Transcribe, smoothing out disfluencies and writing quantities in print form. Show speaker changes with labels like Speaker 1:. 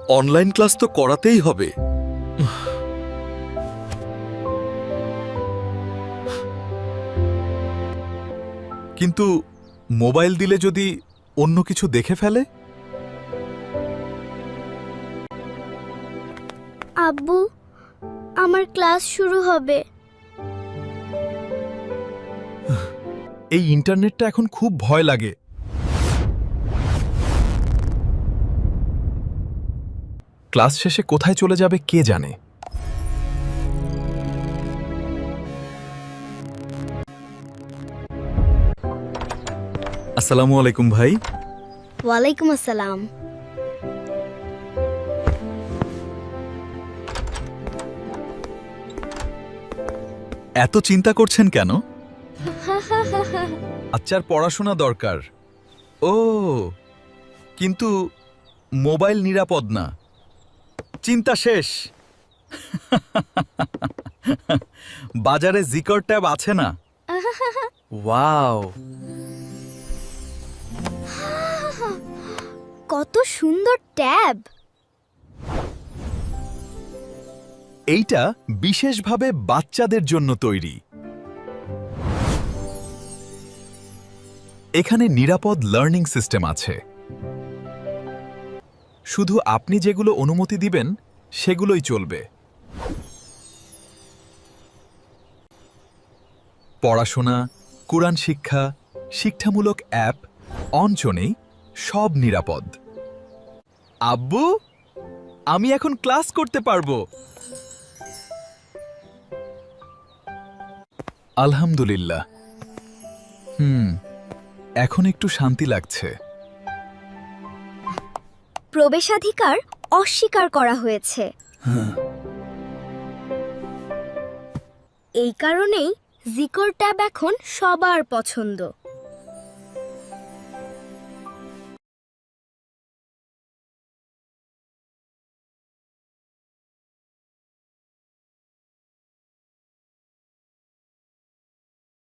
Speaker 1: Online class তো করাতেই হবে। কিন্তু মোবাইল দিলে যদি অন্য কিছু দেখে ফেলে?
Speaker 2: আব্বু, আমার ক্লাস শুরু হবে।
Speaker 1: এই ইন্টারনেটটা এখন খুব ভয় লাগে। ক্লাস শেষে কোথায় চলে যাবে কে জানে। আসসালামু আলাইকুম ভাই।
Speaker 2: ওয়ালাইকুম আসসালাম।
Speaker 1: এত চিন্তা করছেন কেন? বাচ্চার পড়াশোনা দরকার। ও, কিন্তু মোবাইল নিরাপদ না। চিন্তা শেষ। বাজারে জিকর ট্যাব আছে না? ওয়াও,
Speaker 2: কত সুন্দর ট্যাব!
Speaker 1: এইটা বিশেষভাবে বাচ্চাদের জন্য তৈরি। এখানে নিরাপদ লার্নিং সিস্টেম আছে। শুধু আপনি যেগুলো অনুমতি দিবেন সেগুলোই চলবে। পড়াশোনা, কুরআন শিক্ষা, শিক্ষামূলক অ্যাপ, অনচনেই সব নিরাপদ। আব্বু, আমি এখন ক্লাস করতে পারবো। আলহামদুলিল্লাহ। এখন একটু শান্তি লাগছে।
Speaker 2: প্রবেশাধিকার অস্বীকার করা হয়েছে। এই কারণেই জিকর ট্যাব এখন সবার পছন্দ।